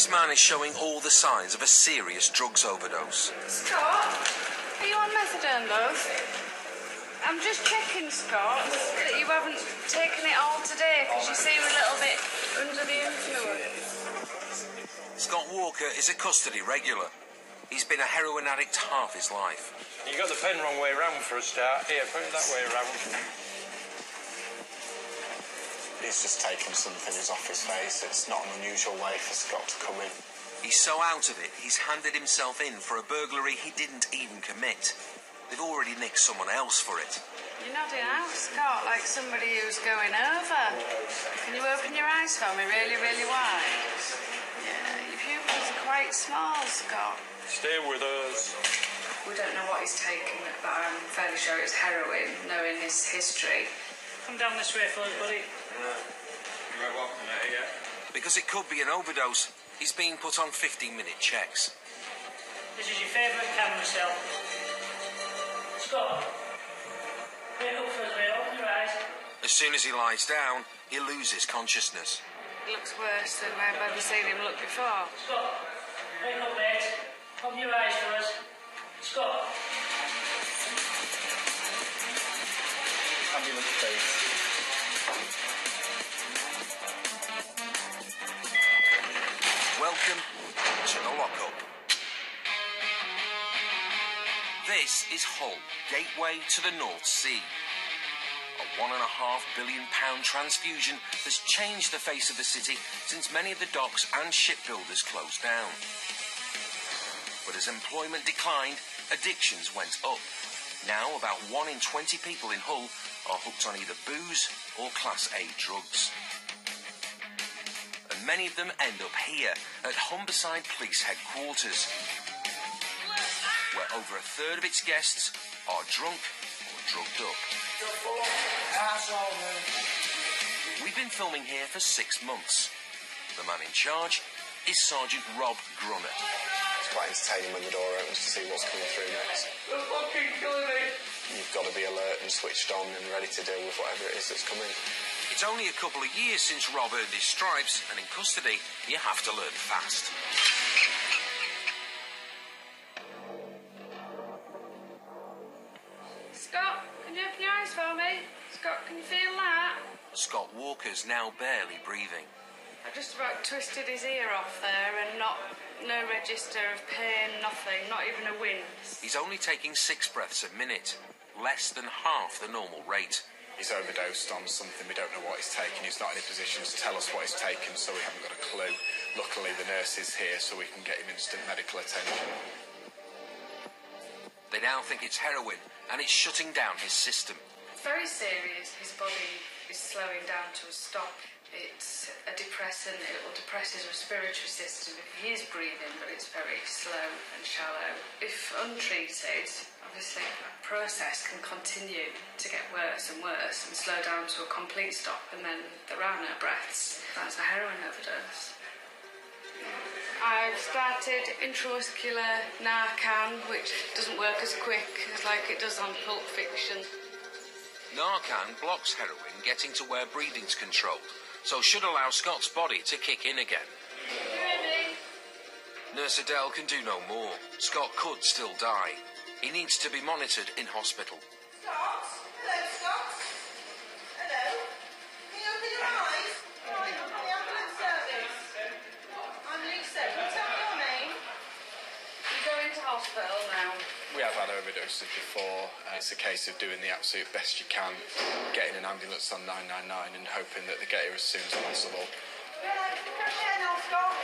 This man is showing all the signs of a serious drugs overdose. Scott, are you on methadone, love? I'm just checking, Scott, that you haven't taken it all today, because you seem a little bit under the influence. Scott Walker is a custody regular. He's been a heroin addict half his life. You got the pen wrong way round for a start. Here, put it that way around. He's just taken something off his face. It's not an unusual way for Scott to come in. He's so out of it, he's handed himself in for a burglary he didn't even commit. They've already nicked someone else for it. You're nodding out, Scott, like somebody who's going over. Can you open your eyes for me really, really wide? Yeah, your pupils are quite small, Scott. Stay with us. We don't know what he's taken, but I'm fairly sure it's heroin, knowing his history. Come down this way for us, buddy. You ain't welcome there, yeah? Because it could be an overdose, he's being put on 15-minute checks. This is your favourite camera cell. Scott, wake up for us, mate. Open your eyes. As soon as he lies down, he loses consciousness. It looks worse than I've ever seen him look before. Scott, wake up, mate. Open your eyes for us. Scott. Ambulance, please. Welcome to the lockup. This is Hull, gateway to the North Sea. A £1.5 billion transfusion has changed the face of the city since many of the docks and shipbuilders closed down. But as employment declined, addictions went up. Now about 1 in 20 people in Hull are hooked on either booze or Class A drugs. And many of them end up here at Humberside Police Headquarters, where over a third of its guests are drunk or drugged up. We've been filming here for 6 months. The man in charge is Sergeant Rob Grunnett. It's quite entertaining when the door opens to see what's coming through next. They're fucking killing me. You've got to be alert and switched on and ready to deal with whatever it is that's coming. It's only a couple of years since Rob earned his stripes, and in custody, you have to learn fast. Scott, can you open your eyes for me? Scott, can you feel that? Scott Walker's now barely breathing. I just about twisted his ear off there and no register of pain, nothing, not even a wince. He's only taking 6 breaths a minute, less than half the normal rate. He's overdosed on something. We don't know what he's taken. He's not in a position to tell us what he's taken, so we haven't got a clue. Luckily, the nurse is here, so we can get him instant medical attention. They now think it's heroin, and it's shutting down his system. It's very serious. His body is slowing down to a stop. It's a depressant. It will depress his respiratory system if he is breathing, but it's very slow and shallow. If untreated, obviously that process can continue to get worse and worse and slow down to a complete stop, and then there are no breaths. That's a heroin overdose. I've started intramuscular Narcan, which doesn't work as quick as like it does on Pulp Fiction. Narcan blocks heroin getting to where breathing's controlled, so should allow Scott's body to kick in again. You ready? Nurse Adele can do no more. Scott could still die. He needs to be monitored in hospital. Scott? Hello, Scott? Hello? Can you open your eyes? Right, I'm from the ambulance service. I'm Lisa. Can you tell me your name? You're going to hospital now. We have had overdoses before. It's a case of doing the absolute best you can, getting an ambulance on 999 and hoping that they get here as soon as possible. Yeah, come here now, Scott.